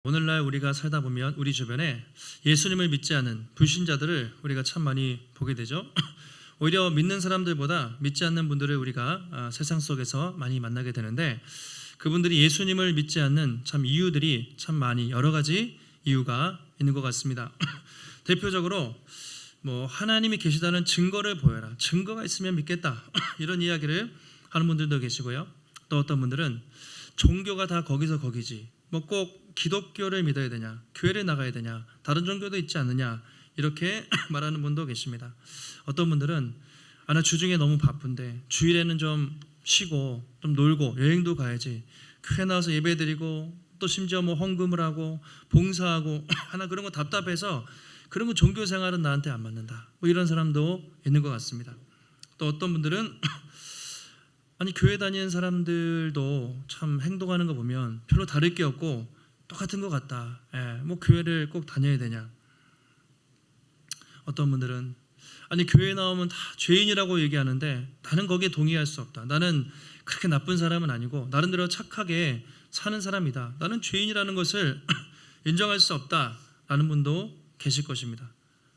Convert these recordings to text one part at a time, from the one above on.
오늘날 우리가 살다 보면 우리 주변에 예수님을 믿지 않은 불신자들을 우리가 참 많이 보게 되죠. 오히려 믿는 사람들보다 믿지 않는 분들을 우리가 세상 속에서 많이 만나게 되는데, 그분들이 예수님을 믿지 않는 참 이유들이 참 많이 여러 가지 이유가 있는 것 같습니다. 대표적으로 하나님이 계시다는 증거를 보여라, 증거가 있으면 믿겠다, 이런 이야기를 하는 분들도 계시고요. 또 어떤 분들은 종교가 다 거기서 거기지, 꼭 기독교를 믿어야 되냐, 교회를 나가야 되냐, 다른 종교도 있지 않느냐, 이렇게 말하는 분도 계십니다. 어떤 분들은 나 주중에 너무 바쁜데 주일에는 좀 쉬고 좀 놀고 여행도 가야지, 교회 나와서 예배드리고 또 심지어 헌금을 하고 봉사하고 그런 거 답답해서 그런 거 종교 생활은 나한테 안 맞는다, 이런 사람도 있는 것 같습니다. 또 어떤 분들은 교회 다니는 사람들도 참 행동하는 거 보면 별로 다를 게 없고 똑같은 것 같다. 교회를 꼭 다녀야 되냐. 어떤 분들은 교회 나오면 다 죄인이라고 얘기하는데 나는 거기에 동의할 수 없다. 나는 그렇게 나쁜 사람은 아니고 나름대로 착하게 사는 사람이다. 나는 죄인이라는 것을 인정할 수 없다라는 분도 계실 것입니다.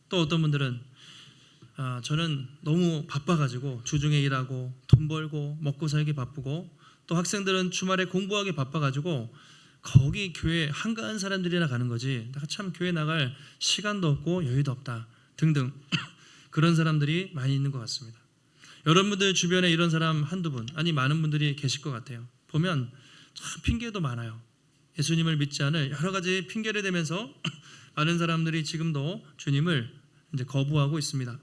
또 어떤 분들은 저는 너무 바빠가지고 주중에 일하고 돈 벌고 먹고 살기 바쁘고, 또 학생들은 주말에 공부하기 바빠가지고 거기 교회 한가한 사람들이나 가는 거지 내가 참 교회 나갈 시간도 없고 여유도 없다 등등 그런 사람들이 많이 있는 것 같습니다. 여러분들 주변에 이런 사람 한두 분, 많은 분들이 계실 것 같아요. 보면 참 핑계도 많아요. 예수님을 믿지 않을 여러 가지 핑계를 대면서 많은 사람들이 지금도 주님을 이제 거부하고 있습니다.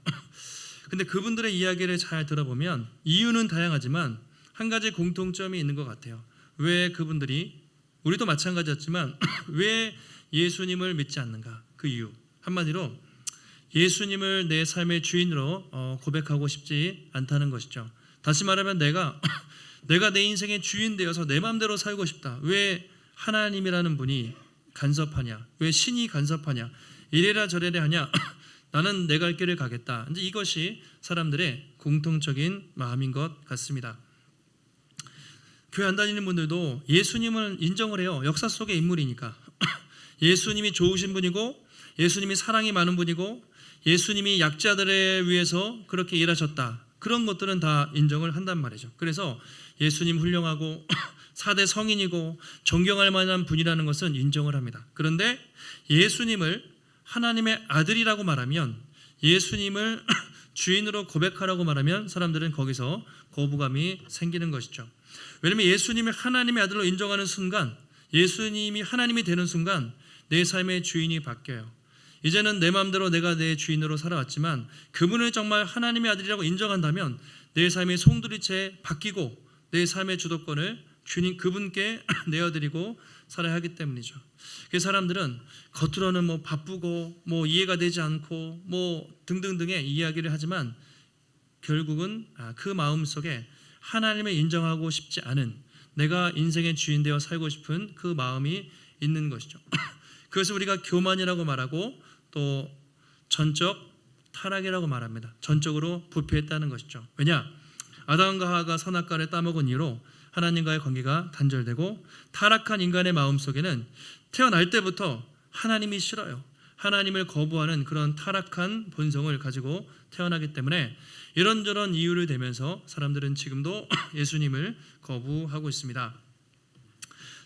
근데 그분들의 이야기를 잘 들어보면 이유는 다양하지만 한 가지 공통점이 있는 것 같아요. 왜 그분들이, 우리도 마찬가지였지만 왜 예수님을 믿지 않는가? 그 이유 한마디로 예수님을 내 삶의 주인으로 고백하고 싶지 않다는 것이죠. 다시 말하면 내가 내 인생의 주인 되어서 내 마음대로 살고 싶다. 왜 하나님이라는 분이 간섭하냐? 왜 신이 간섭하냐? 이래라 저래라 하냐? 나는 내 갈 길을 가겠다. 이제 이것이 사람들의 공통적인 마음인 것 같습니다. 교회 안 다니는 분들도 예수님을 인정을 해요. 역사 속의 인물이니까. 예수님이 좋으신 분이고, 예수님이 사랑이 많은 분이고, 예수님이 약자들을 위해서 그렇게 일하셨다. 그런 것들은 다 인정을 한단 말이죠. 그래서 예수님 훌륭하고 4대 성인이고 존경할 만한 분이라는 것은 인정을 합니다. 그런데 예수님을 하나님의 아들이라고 말하면, 예수님을 주인으로 고백하라고 말하면 사람들은 거기서 거부감이 생기는 것이죠. 왜냐하면 예수님을 하나님의 아들로 인정하는 순간, 예수님이 하나님이 되는 순간 내 삶의 주인이 바뀌어요. 이제는 내 마음대로 내가 내 주인으로 살아왔지만 그분을 정말 하나님의 아들이라고 인정한다면 내 삶의 송두리째 바뀌고 내 삶의 주도권을 주님 그분께 내어드리고 살아야 하기 때문이죠. 그 사람들은 겉으로는 바쁘고 이해가 되지 않고 등등등의 이야기를 하지만 결국은 그 마음속에 하나님을 인정하고 싶지 않은, 내가 인생의 주인 되어 살고 싶은 그 마음이 있는 것이죠. 그것을 우리가 교만이라고 말하고 또 전적 타락이라고 말합니다. 전적으로 부패했다는 것이죠. 왜냐? 아담과 하와가 선악과를 따먹은 이후로 하나님과의 관계가 단절되고 타락한 인간의 마음속에는 태어날 때부터 하나님이 싫어요. 하나님을 거부하는 그런 타락한 본성을 가지고 태어나기 때문에 이런저런 이유를 대면서 사람들은 지금도 예수님을 거부하고 있습니다.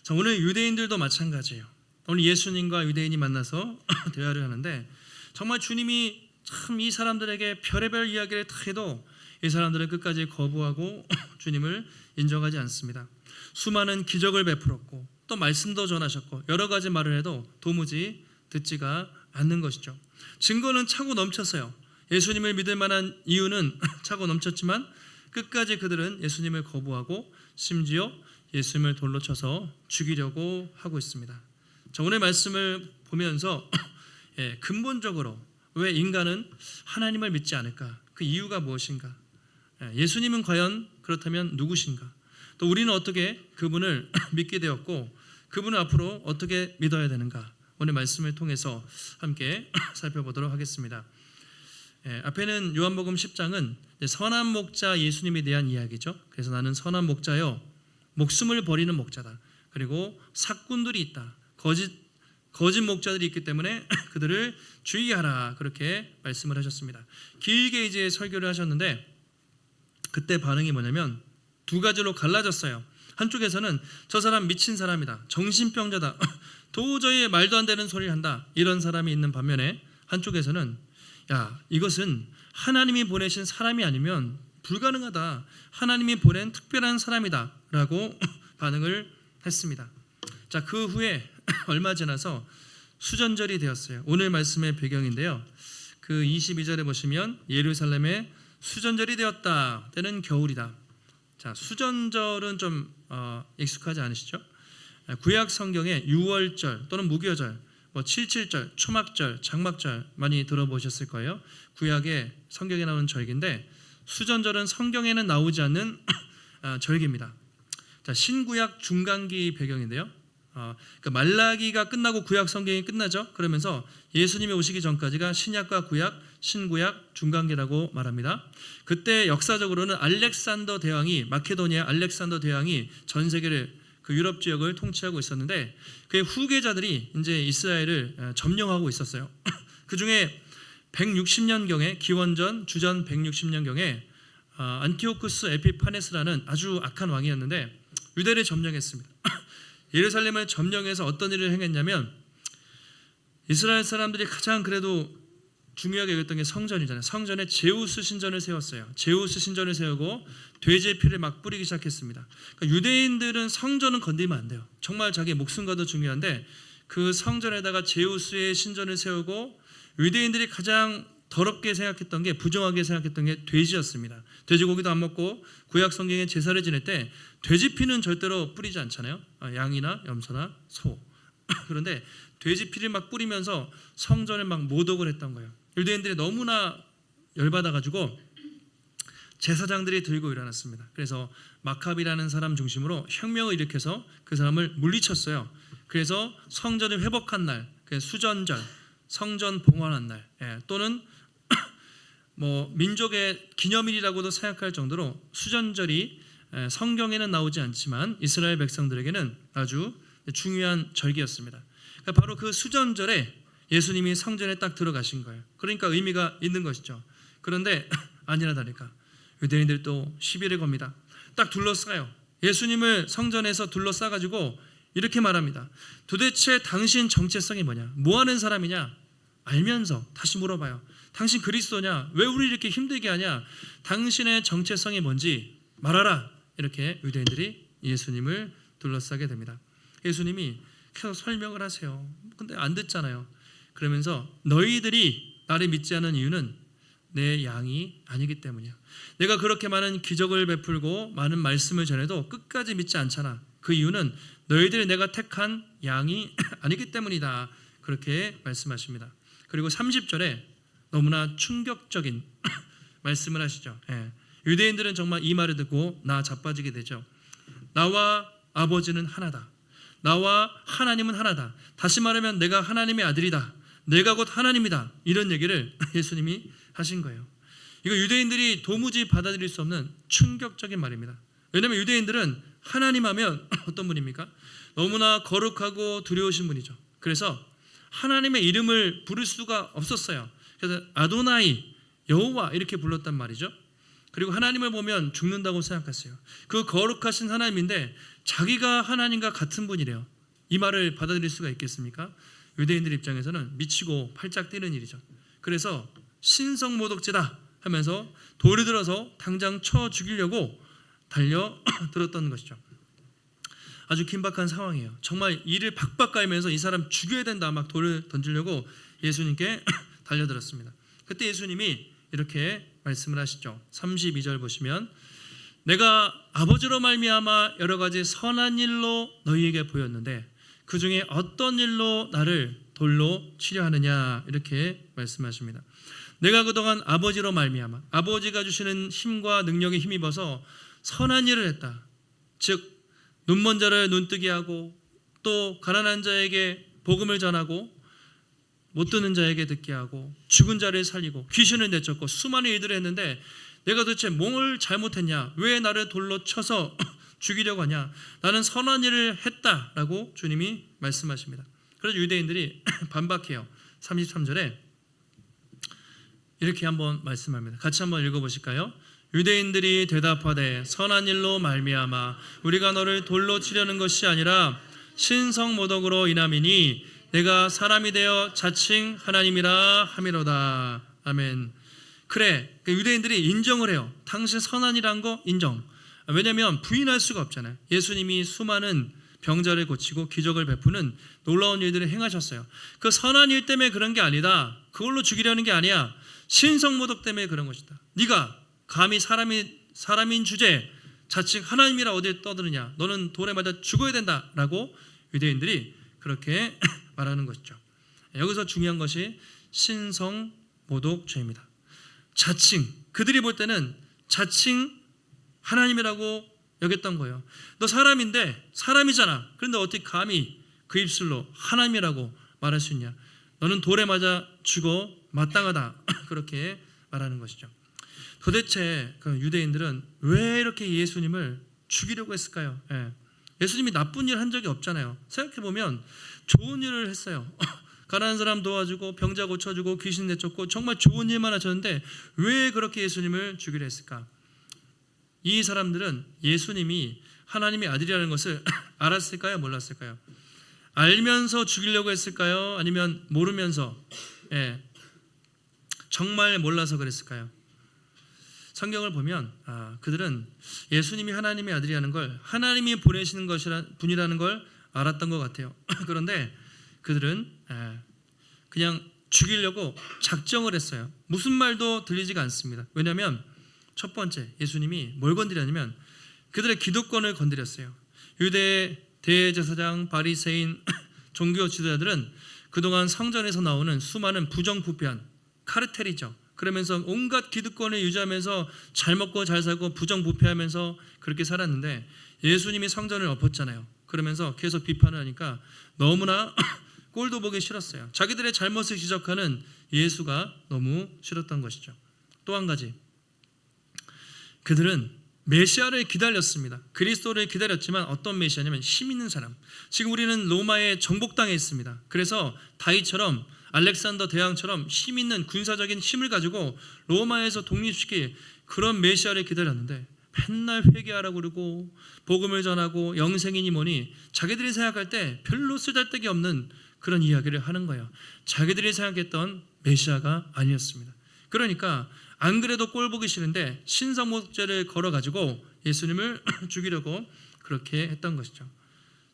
자, 오늘 유대인들도 마찬가지예요. 오늘 예수님과 유대인이 만나서 대화를 하는데 정말 주님이 참 이 사람들에게 별의별 이야기를 다 해도 이 사람들은 끝까지 거부하고 주님을 인정하지 않습니다. 수많은 기적을 베풀었고 또 말씀도 전하셨고 여러 가지 말을 해도 도무지 듣지가 않는 것이죠. 증거는 차고 넘쳤어요. 예수님을 믿을 만한 이유는 차고 넘쳤지만 끝까지 그들은 예수님을 거부하고 심지어 예수님을 돌로 쳐서 죽이려고 하고 있습니다. 자, 오늘 말씀을 보면서 근본적으로 왜 인간은 하나님을 믿지 않을까? 그 이유가 무엇인가? 예수님은 과연 그렇다면 누구신가? 또 우리는 어떻게 그분을 믿게 되었고 그분을 앞으로 어떻게 믿어야 되는가? 오늘 말씀을 통해서 함께 살펴보도록 하겠습니다. 앞에는 요한복음 10장은 선한 목자 예수님에 대한 이야기죠. 그래서 나는 선한 목자요 목숨을 버리는 목자다. 그리고 사꾼들이 있다. 거짓 거짓 목자들이 있기 때문에 그들을 주의하라 그렇게 말씀을 하셨습니다. 길게 이제 설교를 하셨는데 그때 반응이 뭐냐면 두 가지로 갈라졌어요. 한쪽에서는 저 사람 미친 사람이다, 정신병자다, 도저히 말도 안 되는 소리를 한다, 이런 사람이 있는 반면에 한쪽에서는 야, 이것은 하나님이 보내신 사람이 아니면 불가능하다, 하나님이 보낸 특별한 사람이다 라고 반응을 했습니다. 자, 그 후에 얼마 지나서 수전절이 되었어요. 오늘 말씀의 배경인데요, 그 22절에 보시면 예루살렘에 수전절이 되었다, 때는 겨울이다. 자, 수전절은 좀 익숙하지 않으시죠? 구약 성경에 유월절 또는 무교절, 칠칠절, 초막절, 장막절 많이 들어보셨을 거예요. 구약의 성경에 나오는 절기인데 수전절은 성경에는 나오지 않는 절기입니다. 자, 신구약 중간기 배경인데요. 그러니까 말라기가 끝나고 구약 성경이 끝나죠. 그러면서 예수님이 오시기 전까지가 신약과 구약, 신구약 중간기라고 말합니다. 그때 역사적으로는 알렉산더 대왕이, 마케도니아 알렉산더 대왕이 전 세계를, 그 유럽 지역을 통치하고 있었는데 그의 후계자들이 이제 이스라엘을 점령하고 있었어요. 그 중에 160년경에, 기원전 주전 160년경에 안티오쿠스 에피파네스라는 아주 악한 왕이었는데 유대를 점령했습니다. 예루살렘을 점령해서 어떤 일을 행했냐면, 이스라엘 사람들이 가장 그래도 중요하게 여겼던 게 성전이잖아요. 성전에 제우스 신전을 세웠어요. 제우스 신전을 세우고 돼지의 피를 막 뿌리기 시작했습니다. 그러니까 유대인들은 성전은 건드리면 안 돼요. 정말 자기 목숨과도 중요한데 그 성전에다가 제우스의 신전을 세우고 유대인들이 가장 더럽게 생각했던 게, 부정하게 생각했던 게 돼지였습니다. 돼지고기도 안 먹고 구약 성경에 제사를 지낼 때 돼지 피는 절대로 뿌리지 않잖아요. 양이나 염소나 소. 그런데 돼지 피를 막 뿌리면서 성전에 막 모독을 했던 거예요. 유대인들이 너무나 열받아가지고 제사장들이 들고 일어났습니다. 그래서 마카비라는 사람 중심으로 혁명을 일으켜서 그 사람을 물리쳤어요. 그래서 성전을 회복한 날, 수전절, 성전 봉헌한 날, 또는 민족의 기념일이라고도 생각할 정도로 수전절이 성경에는 나오지 않지만 이스라엘 백성들에게는 아주 중요한 절기였습니다. 그러니까 바로 그 수전절에 예수님이 성전에 딱 들어가신 거예요. 그러니까 의미가 있는 것이죠. 그런데 아니나 다를까 유대인들이 또 시비를 겁니다. 딱 둘러싸요. 예수님을 성전에서 둘러싸가지고 이렇게 말합니다. 도대체 당신 정체성이 뭐냐? 뭐 하는 사람이냐? 알면서 다시 물어봐요. 당신 그리스도냐? 왜 우리 이렇게 힘들게 하냐? 당신의 정체성이 뭔지 말하라. 이렇게 유대인들이 예수님을 둘러싸게 됩니다. 예수님이 계속 설명을 하세요. 근데 안 듣잖아요. 그러면서 너희들이 나를 믿지 않는 이유는 내 양이 아니기 때문이야. 내가 그렇게 많은 기적을 베풀고 많은 말씀을 전해도 끝까지 믿지 않잖아. 그 이유는 너희들이 내가 택한 양이 아니기 때문이다. 그렇게 말씀하십니다. 그리고 30절에 너무나 충격적인 말씀을 하시죠. 유대인들은 정말 이 말을 듣고 나 자빠지게 되죠. 나와 아버지는 하나다. 나와 하나님은 하나다. 다시 말하면 내가 하나님의 아들이다. 내가 곧 하나님이다. 이런 얘기를 예수님이 하신 거예요. 이거 유대인들이 도무지 받아들일 수 없는 충격적인 말입니다. 왜냐하면 유대인들은 하나님 하면 어떤 분입니까? 너무나 거룩하고 두려우신 분이죠. 그래서 하나님의 이름을 부를 수가 없었어요. 그래서 아도나이, 여호와 이렇게 불렀단 말이죠. 그리고 하나님을 보면 죽는다고 생각했어요. 그 거룩하신 하나님인데 자기가 하나님과 같은 분이래요. 이 말을 받아들일 수가 있겠습니까? 유대인들 입장에서는 미치고 팔짝 뛰는 일이죠. 그래서 신성모독죄다 하면서 돌을 들어서 당장 쳐 죽이려고 달려들었던 것이죠. 아주 긴박한 상황이에요. 정말 이를 박박 갈면서 이 사람 죽여야 된다 막 돌을 던지려고 예수님께 달려들었습니다. 그때 예수님이 이렇게 말씀을 하시죠. 32절 보시면 내가 아버지로 말미암아 여러 가지 선한 일로 너희에게 보였는데 그 중에 어떤 일로 나를 돌로 치려 하느냐 이렇게 말씀하십니다. 내가 그동안 아버지로 말미암아 아버지가 주시는 힘과 능력에 힘입어서 선한 일을 했다. 즉 눈먼 자를 눈뜨게 하고 또 가난한 자에게 복음을 전하고 못 듣는 자에게 듣게 하고 죽은 자를 살리고 귀신을 내쫓고 수많은 일들을 했는데 내가 도대체 뭘 잘못했냐? 왜 나를 돌로 쳐서 죽이려고 하냐? 나는 선한 일을 했다라고 주님이 말씀하십니다. 그래서 유대인들이 반박해요. 33절에 이렇게 한번 말씀합니다. 같이 한번 읽어보실까요? 유대인들이 대답하되 선한 일로 말미암아 우리가 너를 돌로 치려는 것이 아니라 신성모독으로 인함이니 내가 사람이 되어 자칭 하나님이라 함이로다. 아멘. 그래, 유대인들이 인정을 해요. 당신 선한이란 거 인정. 왜냐하면 부인할 수가 없잖아요. 예수님이 수많은 병자를 고치고 기적을 베푸는 놀라운 일들을 행하셨어요. 그 선한 일 때문에 그런 게 아니다. 그걸로 죽이려는 게 아니야. 신성모독 때문에 그런 것이다. 네가 감히 사람인 주제에 자칭 하나님이라 어디에 떠드느냐. 너는 돌에 맞아 죽어야 된다라고 유대인들이 그렇게 말하는 것이죠. 여기서 중요한 것이 신성모독죄입니다. 자칭, 그들이 볼 때는 자칭 하나님이라고 여겼던 거예요. 너 사람인데 사람이잖아. 그런데 어떻게 감히 그 입술로 하나님이라고 말할 수 있냐. 너는 돌에 맞아 죽어 마땅하다. 그렇게 말하는 것이죠. 도대체 그 유대인들은 왜 이렇게 예수님을 죽이려고 했을까요? 예수님이 나쁜 일 한 적이 없잖아요. 생각해보면 좋은 일을 했어요. 가난한 사람 도와주고 병자 고쳐주고 귀신 내쫓고 정말 좋은 일만 하셨는데 왜 그렇게 예수님을 죽이려 했을까? 이 사람들은 예수님이 하나님의 아들이라는 것을 알았을까요? 몰랐을까요? 알면서 죽이려고 했을까요? 아니면 모르면서 정말 몰라서 그랬을까요? 성경을 보면 그들은 예수님이 하나님의 아들이라는 걸 하나님이 보내시는 분이라는 걸 알았던 것 같아요. 그런데 그들은 그냥 죽이려고 작정을 했어요. 무슨 말도 들리지가 않습니다. 왜냐하면 첫 번째 예수님이 뭘 건드렸냐면 그들의 기득권을 건드렸어요. 유대 대제사장, 바리새인, 종교 지도자들은 그동안 성전에서 나오는 수많은 부정부패한 카르텔이죠. 그러면서 온갖 기득권을 유지하면서 잘 먹고 잘 살고 부정부패하면서 그렇게 살았는데 예수님이 성전을 엎었잖아요. 그러면서 계속 비판을 하니까 너무나 꼴도 보기 싫었어요. 자기들의 잘못을 지적하는 예수가 너무 싫었던 것이죠. 또 한 가지, 그들은 메시아를 기다렸습니다. 그리스도를 기다렸지만 어떤 메시아냐면 힘 있는 사람. 지금 우리는 로마에 정복당해 있습니다. 그래서 다윗처럼 알렉산더 대왕처럼 힘 있는 군사적인 힘을 가지고 로마에서 독립시킬 그런 메시아를 기다렸는데 맨날 회개하라고 그러고 복음을 전하고 영생이니 뭐니 자기들이 생각할 때 별로 쓰잘데기 없는 그런 이야기를 하는 거예요. 자기들이 생각했던 메시아가 아니었습니다. 그러니까 안 그래도 꼴 보기 싫은데 신성모독죄를 걸어가지고 예수님을 죽이려고 그렇게 했던 것이죠.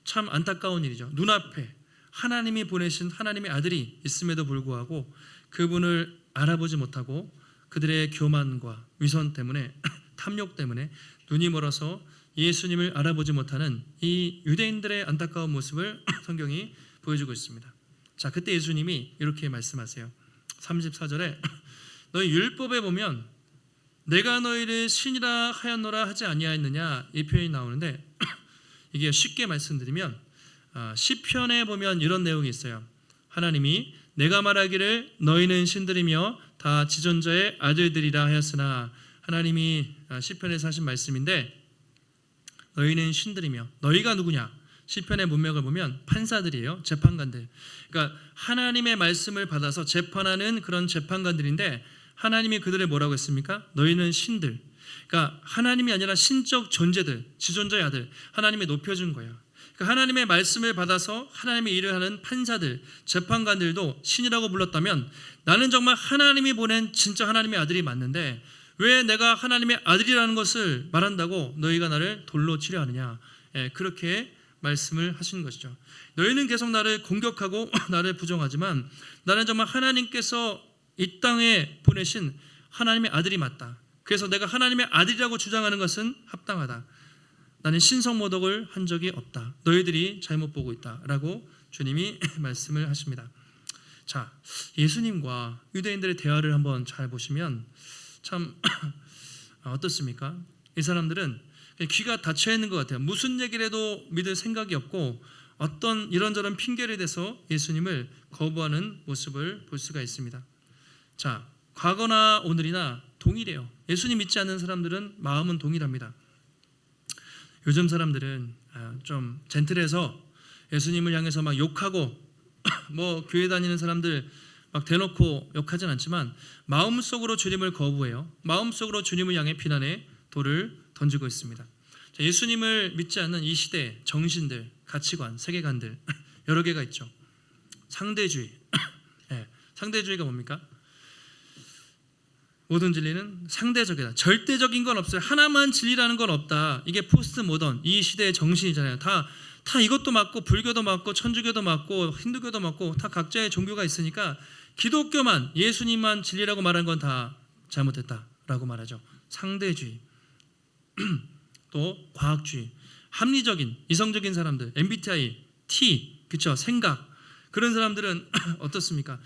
참 안타까운 일이죠. 눈앞에 하나님이 보내신 하나님의 아들이 있음에도 불구하고 그분을 알아보지 못하고 그들의 교만과 위선 때문에 탐욕 때문에 눈이 멀어서 예수님을 알아보지 못하는 이 유대인들의 안타까운 모습을 성경이 보여주고 있습니다. 자, 그때 예수님이 이렇게 말씀하세요. 34절에 너희 율법에 보면 내가 너희를 신이라 하였노라 하지 아니하였느냐 이 표현이 나오는데 이게 쉽게 말씀드리면 시편에 보면 이런 내용이 있어요. 하나님이 내가 말하기를 너희는 신들이며 다 지존자의 아들들이라 하였으나 하나님이 시편에서 하신 말씀인데 너희는 신들이며 너희가 누구냐? 시편의 문맥을 보면 판사들이에요. 재판관들. 그러니까 하나님의 말씀을 받아서 재판하는 그런 재판관들인데 하나님이 그들을 뭐라고 했습니까? 너희는 신들. 그러니까 하나님이 아니라 신적 존재들, 지존자의 아들. 하나님이 높여준 거예요. 그러니까 하나님의 말씀을 받아서 하나님의 일을 하는 판사들, 재판관들도 신이라고 불렀다면 나는 정말 하나님이 보낸 진짜 하나님의 아들이 맞는데 왜 내가 하나님의 아들이라는 것을 말한다고 너희가 나를 돌로 치려 하느냐. 그렇게 말씀을 하신 것이죠. 너희는 계속 나를 공격하고 나를 부정하지만 나는 정말 하나님께서 이 땅에 보내신 하나님의 아들이 맞다. 그래서 내가 하나님의 아들이라고 주장하는 것은 합당하다. 나는 신성모독을 한 적이 없다. 너희들이 잘못 보고 있다라고 주님이 말씀을 하십니다. 자, 예수님과 유대인들의 대화를 한번 잘 보시면 참 어떻습니까? 이 사람들은 귀가 닫혀 있는 것 같아요. 무슨 얘기를 해도 믿을 생각이 없고 어떤 이런저런 핑계를 대서 예수님을 거부하는 모습을 볼 수가 있습니다. 자, 과거나 오늘이나 동일해요. 예수님 믿지 않는 사람들은 마음은 동일합니다. 요즘 사람들은 좀 젠틀해서 예수님을 향해서 막 욕하고 뭐 교회 다니는 사람들 막 대놓고 욕하진 않지만 마음속으로 주님을 거부해요. 마음속으로 주님을 향해 비난의 돌을 던지고 있습니다. 자, 예수님을 믿지 않는 이 시대 정신들, 가치관, 세계관들 여러 개가 있죠. 상대주의. 네, 상대주의가 뭡니까? 모든 진리는 상대적이다. 절대적인 건 없어요. 하나만 진리라는 건 없다. 이게 포스트 모던 이 시대의 정신이잖아요. 다 이것도 맞고 불교도 맞고 천주교도 맞고 힌두교도 맞고 다 각자의 종교가 있으니까 기독교만 예수님만 진리라고 말한 건 다 잘못했다라고 말하죠. 상대주의. 또 과학주의. 합리적인 이성적인 사람들 MBTI, T, 그쵸? 생각 그런 사람들은 어떻습니까?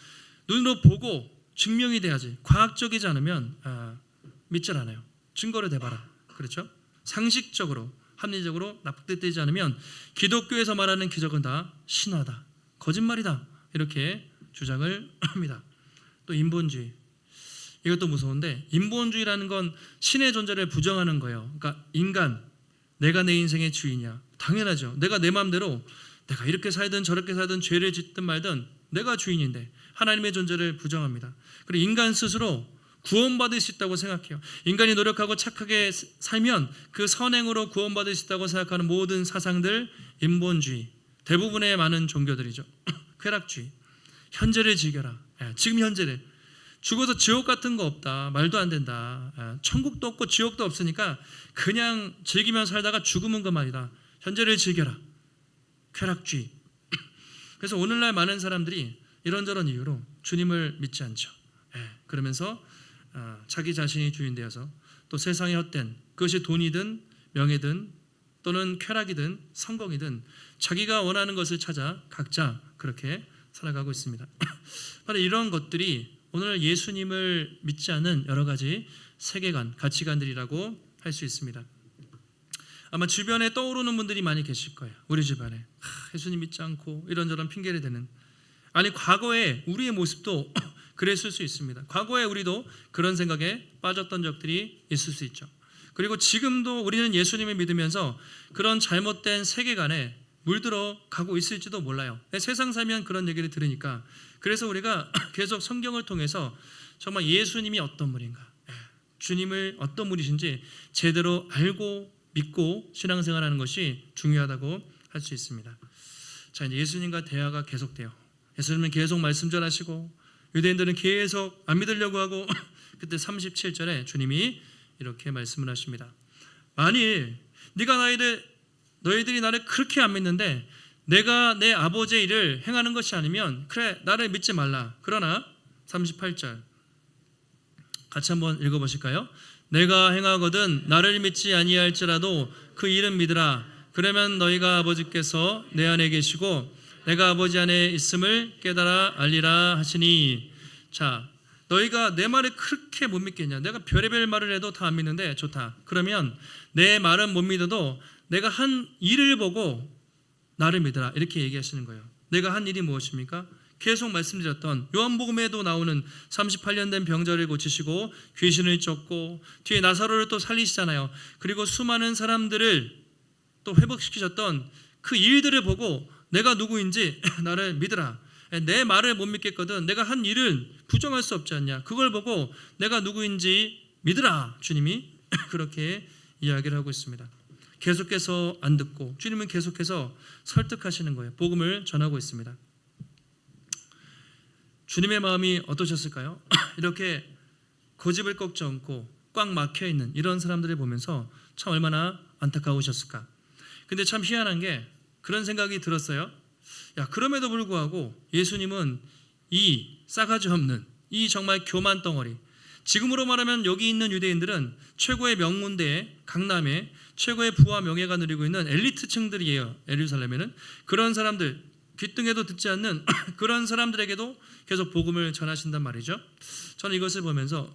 눈으로 보고 증명이 돼야지. 과학적이지 않으면 믿질 않아요. 증거를 대봐라. 그렇죠? 상식적으로 합리적으로 납득되지 않으면 기독교에서 말하는 기적은 다 신화다, 거짓말이다 이렇게 주장을 합니다. 또 인본주의. 이것도 무서운데 인본주의라는 건 신의 존재를 부정하는 거예요. 그러니까 인간, 내가 내 인생의 주인이야. 당연하죠. 내가 내 마음대로 내가 이렇게 살든 저렇게 살든 죄를 짓든 말든 내가 주인인데 하나님의 존재를 부정합니다. 그리고 인간 스스로 구원받을 수 있다고 생각해요. 인간이 노력하고 착하게 살면 그 선행으로 구원받을 수 있다고 생각하는 모든 사상들 인본주의. 대부분의 많은 종교들이죠. 쾌락주의. 현재를 즐겨라. 지금 현재를. 죽어서 지옥 같은 거 없다. 말도 안 된다. 천국도 없고 지옥도 없으니까 그냥 즐기며 살다가 죽으면 그만이다. 현재를 즐겨라. 쾌락주의. 그래서 오늘날 많은 사람들이 이런저런 이유로 주님을 믿지 않죠. 그러면서 자기 자신이 주인 되어서 또 세상의 헛된 그것이 돈이든 명예든 또는 쾌락이든 성공이든 자기가 원하는 것을 찾아 각자 그렇게 살아가고 있습니다. 바로 이런 것들이 오늘 예수님을 믿지 않는 여러 가지 세계관, 가치관들이라고 할 수 있습니다. 아마 주변에 떠오르는 분들이 많이 계실 거예요. 우리 집안에 예수님 믿지 않고 이런저런 핑계를 대는. 아니 과거에 우리의 모습도 그랬을 수 있습니다. 과거에 우리도 그런 생각에 빠졌던 적들이 있을 수 있죠. 그리고 지금도 우리는 예수님을 믿으면서 그런 잘못된 세계관에 물들어 가고 있을지도 몰라요. 세상 살면 그런 얘기를 들으니까. 그래서 우리가 계속 성경을 통해서 정말 예수님이 어떤 분인가, 주님을 어떤 분이신지 제대로 알고 믿고 신앙생활하는 것이 중요하다고 할 수 있습니다. 자, 이제 예수님과 대화가 계속돼요. 예수님은 계속 말씀 전하시고 유대인들은 계속 안 믿으려고 하고 그때 37절에 주님이 이렇게 말씀을 하십니다. 만일 너희들이 나를 그렇게 안 믿는데 내가 내 아버지의 일을 행하는 것이 아니면 그래 나를 믿지 말라. 그러나 38절 같이 한번 읽어보실까요? 내가 행하거든 나를 믿지 아니할지라도 그 일은 믿으라. 그러면 너희가 아버지께서 내 안에 계시고 내가 아버지 안에 있음을 깨달아 알리라 하시니. 자, 너희가 내 말을 그렇게 못 믿겠냐? 내가 별의별 말을 해도 다 안 믿는데 좋다. 그러면 내 말은 못 믿어도 내가 한 일을 보고 나를 믿으라. 이렇게 얘기하시는 거예요. 내가 한 일이 무엇입니까? 계속 말씀드렸던 요한복음에도 나오는 38년 된 병자를 고치시고 귀신을 쫓고 뒤에 나사로를 또 살리시잖아요. 그리고 수많은 사람들을 또 회복시키셨던 그 일들을 보고 내가 누구인지 나를 믿으라. 내 말을 못 믿겠거든 내가 한 일은 부정할 수 없지 않냐. 그걸 보고 내가 누구인지 믿으라. 주님이 그렇게 이야기를 하고 있습니다. 계속해서 안 듣고 주님은 계속해서 설득하시는 거예요. 복음을 전하고 있습니다. 주님의 마음이 어떠셨을까요? 이렇게 고집을 꺾지 않고 꽉 막혀있는 이런 사람들을 보면서 참 얼마나 안타까우셨을까. 근데 참 희한한 게 그런 생각이 들었어요. 야, 그럼에도 불구하고 예수님은 이 싸가지 없는 이 정말 교만 덩어리, 지금으로 말하면 여기 있는 유대인들은 최고의 명문대에 강남에 최고의 부와 명예가 누리고 있는 엘리트층들이에요. 예루살렘에는 그런 사람들, 귓등에도 듣지 않는 그런 사람들에게도 계속 복음을 전하신단 말이죠. 저는 이것을 보면서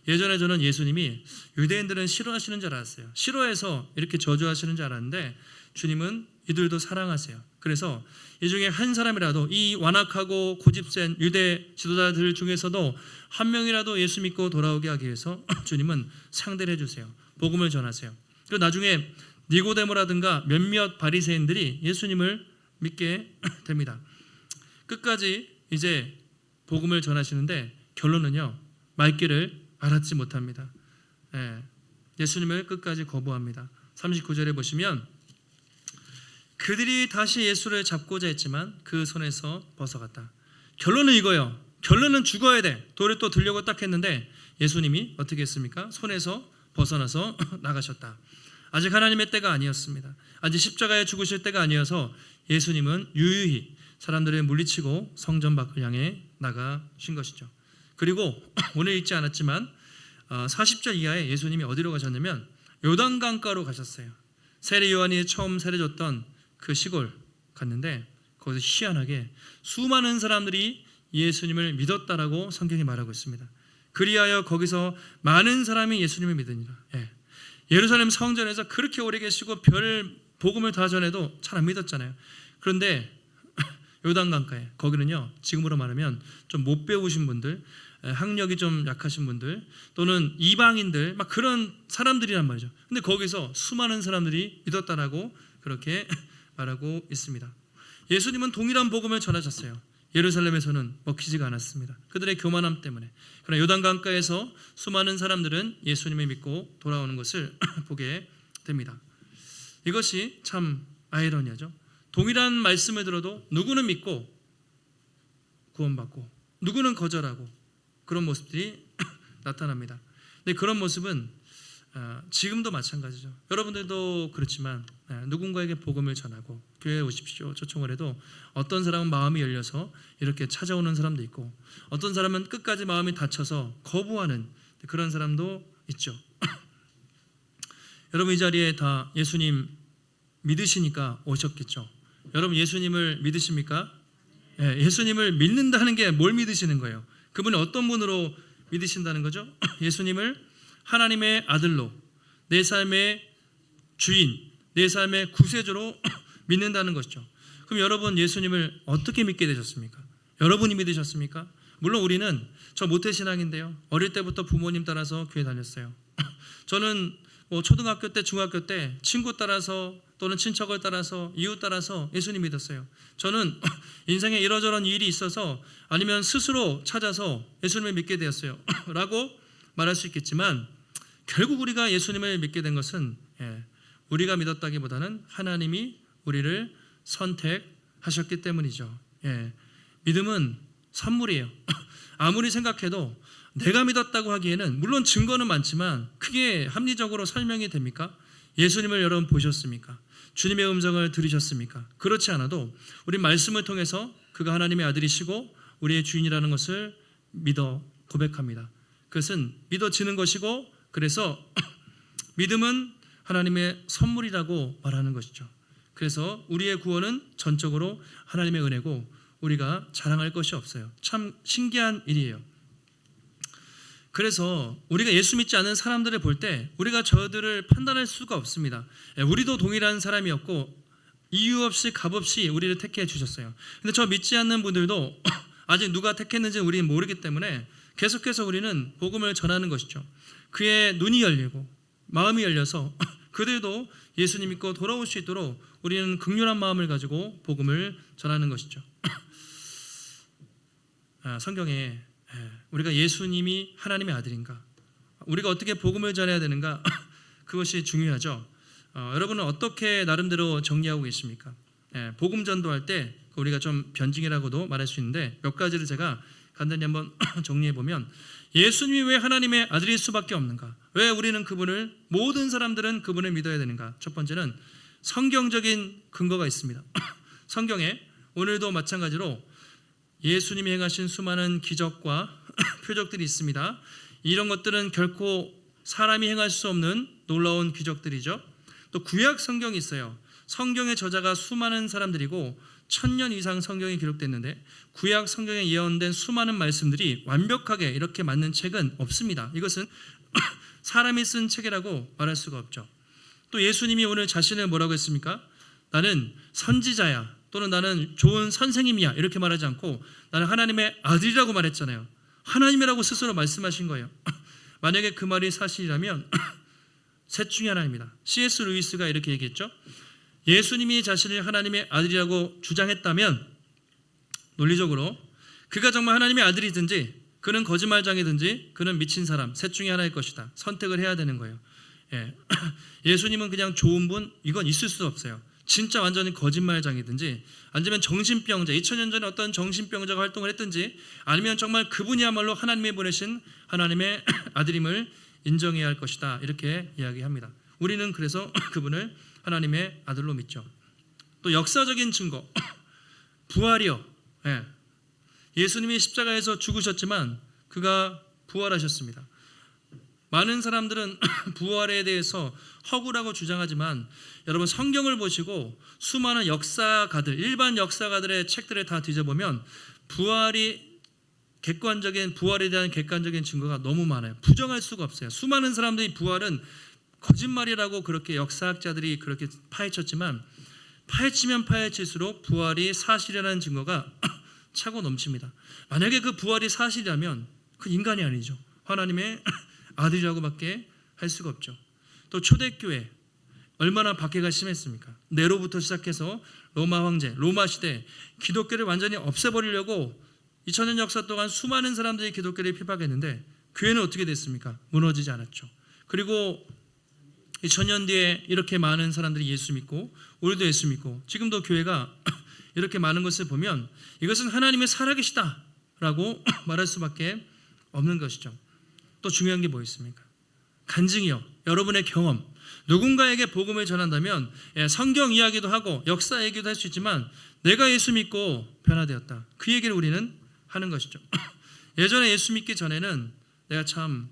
예전에 저는 예수님이 유대인들은 싫어하시는 줄 알았어요. 싫어해서 이렇게 저주하시는 줄 알았는데 주님은 이들도 사랑하세요. 그래서 이 중에 한 사람이라도 이 완악하고 고집센 유대 지도자들 중에서도 한 명이라도 예수 믿고 돌아오게 하기 위해서 주님은 상대를 해주세요. 복음을 전하세요. 그리고 나중에 니고데모라든가 몇몇 바리새인들이 예수님을 믿게 됩니다. 끝까지 이제 복음을 전하시는데 결론은요, 말귀를 알아듣지 못합니다. 예수님을 끝까지 거부합니다. 39절에 보시면 그들이 다시 예수를 잡고자 했지만 그 손에서 벗어갔다. 결론은 이거예요. 결론은 죽어야 돼. 돌을 또 들려고 딱 했는데 예수님이 어떻게 했습니까? 손에서 벗어나서 나가셨다. 아직 하나님의 때가 아니었습니다. 아직 십자가에 죽으실 때가 아니어서 예수님은 유유히 사람들을 물리치고 성전 밖을 향해 나가신 것이죠. 그리고 오늘 읽지 않았지만 40절 이하에 예수님이 어디로 가셨냐면 요단강가로 가셨어요. 세례 요한이 처음 세례 줬던 그 시골 갔는데 거기서 희한하게 수많은 사람들이 예수님을 믿었다라고 성경이 말하고 있습니다. 그리하여 거기서 많은 사람이 예수님을 믿으니라. 예루살렘 성전에서 그렇게 오래 계시고 별 복음을 다 전해도 잘 안 믿었잖아요. 그런데 요단강가에, 거기는요 지금으로 말하면 좀 못 배우신 분들, 학력이 좀 약하신 분들, 또는 이방인들, 막 그런 사람들이란 말이죠. 근데 거기서 수많은 사람들이 믿었다라고 그렇게 말하고 있습니다. 예수님은 동일한 복음을 전하셨어요. 예루살렘에서는 먹히지가 않았습니다. 그들의 교만함 때문에. 그러나 요단강가에서 수많은 사람들은 예수님을 믿고 돌아오는 것을 보게 됩니다. 이것이 참 아이러니하죠. 동일한 말씀을 들어도 누구는 믿고 구원받고 누구는 거절하고 그런 모습들이 나타납니다. 근데 그런 모습은 지금도 마찬가지죠. 여러분들도 그렇지만 누군가에게 복음을 전하고 교회에 오십시오 초청을 해도 어떤 사람은 마음이 열려서 이렇게 찾아오는 사람도 있고 어떤 사람은 끝까지 마음이 닫혀서 거부하는 그런 사람도 있죠. 여러분 이 자리에 다 예수님 믿으시니까 오셨겠죠. 여러분 예수님을 믿으십니까? 예수님을 믿는다는 게 뭘 믿으시는 거예요? 그분이 어떤 분으로 믿으신다는 거죠? 예수님을 하나님의 아들로, 내 삶의 주인, 내 삶의 구세주로 믿는다는 것이죠. 그럼 여러분 예수님을 어떻게 믿게 되셨습니까? 여러분이 믿으셨습니까? 물론 우리는 저 모태신앙인데요, 어릴 때부터 부모님 따라서 교회 다녔어요. 저는 초등학교 때, 중학교 때 친구 따라서 또는 친척을 따라서, 이웃 따라서 예수님 믿었어요. 저는 인생에 이러저런 일이 있어서 아니면 스스로 찾아서 예수님을 믿게 되었어요 라고 말할 수 있겠지만 결국 우리가 예수님을 믿게 된 것은 우리가 믿었다기보다는 하나님이 우리를 선택하셨기 때문이죠. 믿음은 선물이에요. 아무리 생각해도 내가 믿었다고 하기에는 물론 증거는 많지만 그게 합리적으로 설명이 됩니까? 예수님을 여러분 보셨습니까? 주님의 음성을 들으셨습니까? 그렇지 않아도 우리 말씀을 통해서 그가 하나님의 아들이시고 우리의 주인이라는 것을 믿어 고백합니다. 그것은 믿어지는 것이고, 그래서 믿음은 하나님의 선물이라고 말하는 것이죠. 그래서 우리의 구원은 전적으로 하나님의 은혜고 우리가 자랑할 것이 없어요. 참 신기한 일이에요. 그래서 우리가 예수 믿지 않는 사람들을 볼 때 우리가 저들을 판단할 수가 없습니다. 우리도 동일한 사람이었고 이유 없이 값없이 우리를 택해 주셨어요. 근데 저 믿지 않는 분들도 아직 누가 택했는지 우리는 모르기 때문에 계속해서 우리는 복음을 전하는 것이죠. 그의 눈이 열리고 마음이 열려서 그들도 예수님 믿고 돌아올 수 있도록 우리는 긍휼한 마음을 가지고 복음을 전하는 것이죠. 성경에 우리가 예수님이 하나님의 아들인가, 우리가 어떻게 복음을 전해야 되는가, 그것이 중요하죠. 여러분은 어떻게 나름대로 정리하고 계십니까? 복음 전도할 때 우리가 좀 변증이라고도 말할 수 있는데 몇 가지를 제가 간단히 한번 정리해 보면, 예수님이 왜 하나님의 아들일 수밖에 없는가? 왜 우리는 그분을, 모든 사람들은 그분을 믿어야 되는가? 첫 번째는 성경적인 근거가 있습니다. 성경에 오늘도 마찬가지로 예수님이 행하신 수많은 기적과 표적들이 있습니다. 이런 것들은 결코 사람이 행할 수 없는 놀라운 기적들이죠. 또 구약 성경이 있어요. 성경의 저자가 수많은 사람들이고 1000년 이상 성경이 기록됐는데 구약 성경에 예언된 수많은 말씀들이 완벽하게 이렇게 맞는 책은 없습니다. 이것은 사람이 쓴 책이라고 말할 수가 없죠. 또 예수님이 오늘 자신을 뭐라고 했습니까? 나는 선지자야, 또는 나는 좋은 선생님이야, 이렇게 말하지 않고 나는 하나님의 아들이라고 말했잖아요. 하나님이라고 스스로 말씀하신 거예요. 만약에 그 말이 사실이라면 셋 중에 하나입니다. C.S. 루이스가 이렇게 얘기했죠. 예수님이 자신을 하나님의 아들이라고 주장했다면 논리적으로 그가 정말 하나님의 아들이든지 그는 거짓말장이든지 그는 미친 사람, 셋 중에 하나일 것이다. 선택을 해야 되는 거예요. 예수님은 그냥 좋은 분, 이건 있을 수 없어요. 진짜 완전히 거짓말장이든지 아니면 정신병자, 2000년 전에 어떤 정신병자가 활동을 했든지 아니면 정말 그분이야말로 하나님이 보내신 하나님의 아들임을 인정해야 할 것이다. 이렇게 이야기합니다. 우리는 그래서 그분을 하나님의 아들로 믿죠. 또 역사적인 증거, 부활이요. 예수님이 십자가에서 죽으셨지만 그가 부활하셨습니다. 많은 사람들은 부활에 대해서 허구라고 주장하지만 여러분 성경을 보시고 수많은 역사가들, 일반 역사가들의 책들을 다 뒤져보면 부활에 대한 객관적인 증거가 너무 많아요. 부정할 수가 없어요. 수많은 사람들이 부활은 거짓말이라고 그렇게 역사학자들이 그렇게 파헤쳤지만 파헤치면 파헤칠수록 부활이 사실이라는 증거가 차고 넘칩니다. 만약에 그 부활이 사실이라면 그 인간이 아니죠. 하나님의 아들이라고밖에 할 수가 없죠. 또 초대교회 얼마나 박해가 심했습니까? 네로부터 시작해서 로마 황제, 로마 시대 기독교를 완전히 없애버리려고 2000년 역사 동안 수많은 사람들이 기독교를 핍박했는데 교회는 어떻게 됐습니까? 무너지지 않았죠. 그리고 2000년 뒤에 이렇게 많은 사람들이 예수 믿고 우리도 예수 믿고 지금도 교회가 이렇게 많은 것을 보면 이것은 하나님의 살아계시다라고 말할 수밖에 없는 것이죠. 또 중요한 게 뭐 있습니까? 간증이요. 여러분의 경험. 누군가에게 복음을 전한다면 성경 이야기도 하고 역사 얘기도 할 수 있지만 내가 예수 믿고 변화되었다. 그 얘기를 우리는 하는 것이죠. 예전에 예수 믿기 전에는 내가 참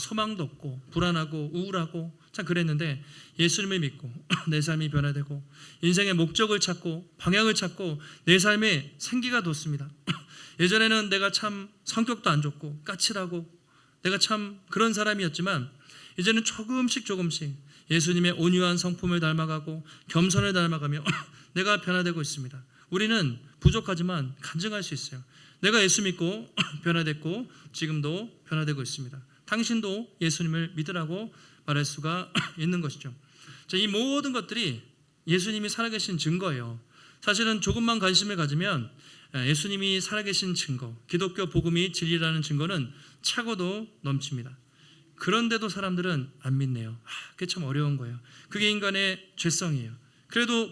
소망도 없고 불안하고 우울하고 참 그랬는데 예수님을 믿고 내 삶이 변화되고 인생의 목적을 찾고 방향을 찾고 내 삶에 생기가 돋습니다. 예전에는 내가 참 성격도 안 좋고 까칠하고 내가 참 그런 사람이었지만 이제는 조금씩 예수님의 온유한 성품을 닮아가고 겸손을 닮아가며 내가 변화되고 있습니다. 우리는 부족하지만 간증할 수 있어요. 내가 예수 믿고 변화됐고 지금도 변화되고 있습니다. 당신도 예수님을 믿으라고 말할 수가 있는 것이죠. 자, 이 모든 것들이 예수님이 살아계신 증거예요. 사실은 조금만 관심을 가지면 예수님이 살아계신 증거, 기독교 복음이 진리라는 증거는 차고도 넘칩니다. 그런데도 사람들은 안 믿네요. 그게 참 어려운 거예요. 그게 인간의 죄성이에요.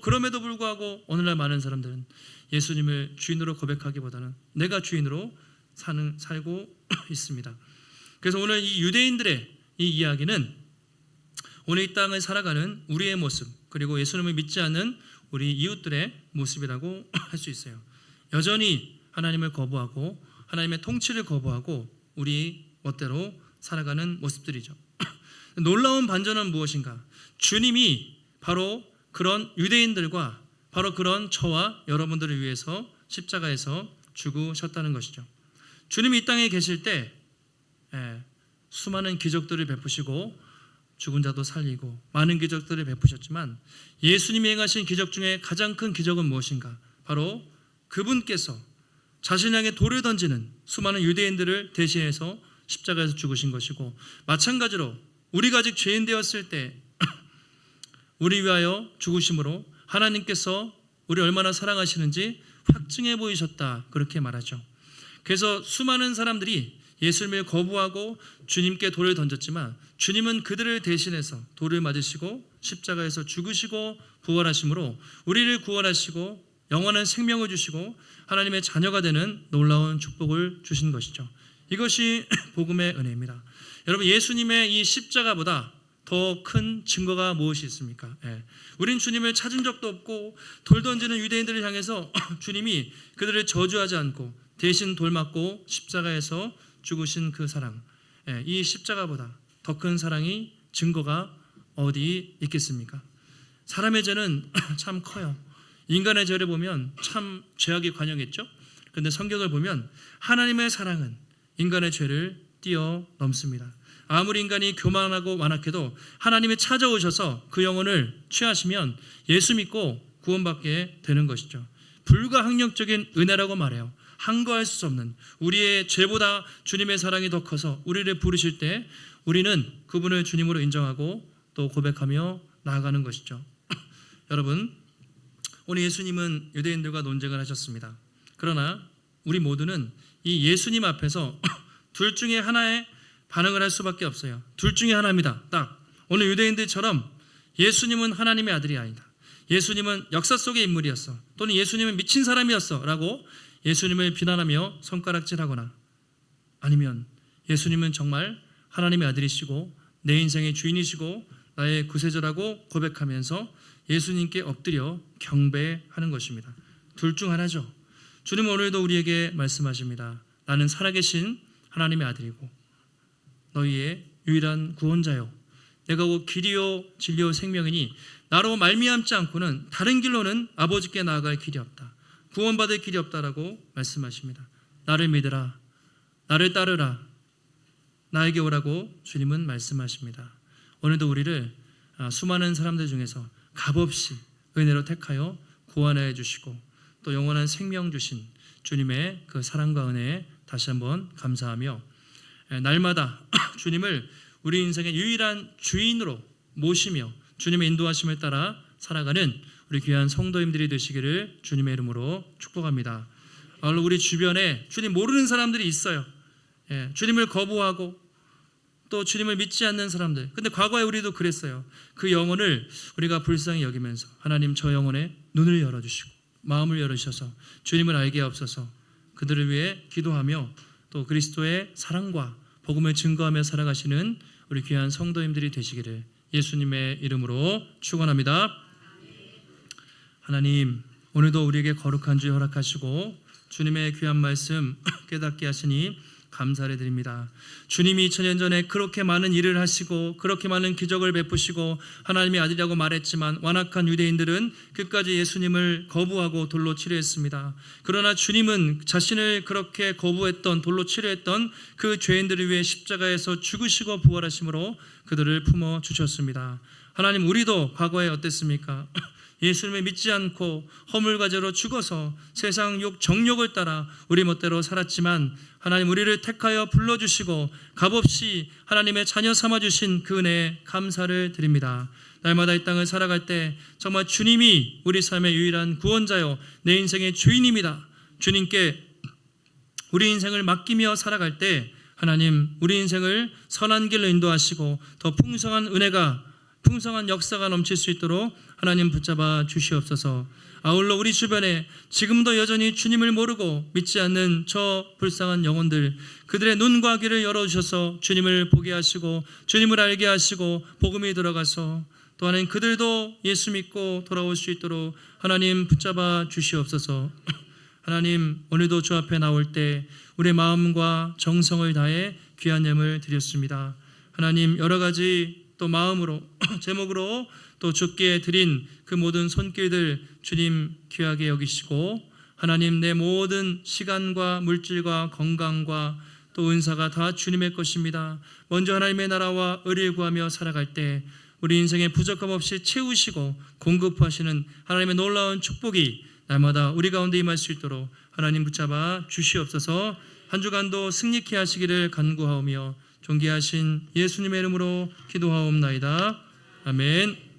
그럼에도 불구하고 오늘날 많은 사람들은 예수님을 주인으로 고백하기보다는 내가 주인으로 살고 있습니다. 그래서 오늘 이 유대인들의 이 이야기는 오늘 이 땅을 살아가는 우리의 모습, 그리고 예수님을 믿지 않는 우리 이웃들의 모습이라고 할 수 있어요. 여전히 하나님을 거부하고 하나님의 통치를 거부하고 우리 멋대로 살아가는 모습들이죠. 놀라운 반전은 무엇인가? 주님이 바로 그런 유대인들과 바로 그런 저와 여러분들을 위해서 십자가에서 죽으셨다는 것이죠. 주님이 이 땅에 계실 때 수많은 기적들을 베푸시고 죽은 자도 살리고 많은 기적들을 베푸셨지만 예수님이 행하신 기적 중에 가장 큰 기적은 무엇인가? 바로 그분께서 자신을 향해 돌을 던지는 수많은 유대인들을 대신해서 십자가에서 죽으신 것이고, 마찬가지로 우리가 아직 죄인 되었을 때 우리 위하여 죽으심으로 하나님께서 우리 얼마나 사랑하시는지 확증해 보이셨다, 그렇게 말하죠. 그래서 수많은 사람들이 예수님을 거부하고 주님께 돌을 던졌지만 주님은 그들을 대신해서 돌을 맞으시고 십자가에서 죽으시고 부활하심으로 우리를 구원하시고 영원한 생명을 주시고 하나님의 자녀가 되는 놀라운 축복을 주신 것이죠. 이것이 복음의 은혜입니다. 여러분, 예수님의 이 십자가보다 더 큰 증거가 무엇이 있습니까? 우린 주님을 찾은 적도 없고 돌 던지는 유대인들을 향해서 주님이 그들을 저주하지 않고 대신 돌 맞고 십자가에서 죽으신 그 사랑, 이 십자가보다 더 큰 사랑이 증거가 어디 있겠습니까? 사람의 죄는 참 커요. 인간의 죄를 보면 참 죄악이 관영했죠. 그런데 성경을 보면 하나님의 사랑은 인간의 죄를 뛰어넘습니다. 아무리 인간이 교만하고 완악해도 하나님이 찾아오셔서 그 영혼을 취하시면 예수 믿고 구원받게 되는 것이죠. 불가항력적인 은혜라고 말해요. 한거할 수 없는, 우리의 죄보다 주님의 사랑이 더 커서 우리를 부르실 때 우리는 그분을 주님으로 인정하고 또 고백하며 나아가는 것이죠. 여러분, 오늘 예수님은 유대인들과 논쟁을 하셨습니다. 그러나 우리 모두는 이 예수님 앞에서 둘 중에 하나에 반응을 할 수밖에 없어요. 둘 중에 하나입니다. 딱 오늘 유대인들처럼 예수님은 하나님의 아들이 아니다, 예수님은 역사 속의 인물이었어, 또는 예수님은 미친 사람이었어 라고 예수님을 비난하며 손가락질하거나, 아니면 예수님은 정말 하나님의 아들이시고 내 인생의 주인이시고 나의 구세주라고 고백하면서 예수님께 엎드려 경배하는 것입니다. 둘 중 하나죠. 주님은 오늘도 우리에게 말씀하십니다. 나는 살아계신 하나님의 아들이고 너희의 유일한 구원자요, 내가 곧 길이요 진리요 생명이니 나로 말미암지 않고는 다른 길로는 아버지께 나아갈 길이 없다, 구원받을 길이 없다라고 말씀하십니다. 나를 믿으라, 나를 따르라, 나에게 오라고 주님은 말씀하십니다. 오늘도 우리를 수많은 사람들 중에서 값없이 은혜로 택하여 구원해 주시고 또 영원한 생명 주신 주님의 그 사랑과 은혜에 다시 한번 감사하며, 날마다 주님을 우리 인생의 유일한 주인으로 모시며 주님의 인도하심을 따라 살아가는 우리 귀한 성도님들이 되시기를 주님의 이름으로 축복합니다. 오늘 우리 주변에 주님 모르는 사람들이 있어요. 주님을 거부하고 또 주님을 믿지 않는 사람들. 근데 과거에 우리도 그랬어요. 그 영혼을 우리가 불쌍히 여기면서 하나님 저 영혼의 눈을 열어주시고 마음을 열으셔서 주님을 알게 하옵소서, 그들을 위해 기도하며 또 그리스도의 사랑과 복음을 증거하며 살아가시는 우리 귀한 성도님들이 되시기를 예수님의 이름으로 축원합니다. 하나님, 오늘도 우리에게 거룩한 주 허락하시고 주님의 귀한 말씀 깨닫게 하시니 감사를 드립니다. 주님이 2000년 전에 그렇게 많은 일을 하시고 그렇게 많은 기적을 베푸시고 하나님의 아들이라고 말했지만 완악한 유대인들은 끝까지 예수님을 거부하고 돌로 치려했습니다. 그러나 주님은 자신을 그렇게 거부했던, 돌로 치려했던 그 죄인들을 위해 십자가에서 죽으시고 부활하심으로 그들을 품어주셨습니다. 하나님, 우리도 과거에 어땠습니까? 예수님을 믿지 않고 허물과제로 죽어서 세상 욕 정욕을 따라 우리 멋대로 살았지만 하나님, 우리를 택하여 불러주시고 값없이 하나님의 자녀 삼아주신 그 은혜에 감사를 드립니다. 날마다 이 땅을 살아갈 때 정말 주님이 우리 삶의 유일한 구원자요 내 인생의 주인입니다. 주님께 우리 인생을 맡기며 살아갈 때 하나님, 우리 인생을 선한 길로 인도하시고 더 풍성한 은혜가, 풍성한 역사가 넘칠 수 있도록 하나님 붙잡아 주시옵소서. 아울러 우리 주변에 지금도 여전히 주님을 모르고 믿지 않는 저 불쌍한 영혼들, 그들의 눈과 귀를 열어주셔서 주님을 보게 하시고 주님을 알게 하시고 복음이 들어가서 또 하나님 그들도 예수 믿고 돌아올 수 있도록 하나님 붙잡아 주시옵소서. 하나님, 오늘도 주 앞에 나올 때 우리의 마음과 정성을 다해 귀한 예물 드렸습니다. 하나님, 여러 가지 또 마음으로 제목으로 또 주께 드린 그 모든 손길들 주님 귀하게 여기시고 하나님, 내 모든 시간과 물질과 건강과 또 은사가 다 주님의 것입니다. 먼저 하나님의 나라와 의를 구하며 살아갈 때 우리 인생의 부족함 없이 채우시고 공급하시는 하나님의 놀라운 축복이 날마다 우리 가운데 임할 수 있도록 하나님 붙잡아 주시옵소서. 한 주간도 승리케 하시기를 간구하오며 존귀하신 예수님의 이름으로 기도하옵나이다. 아멘.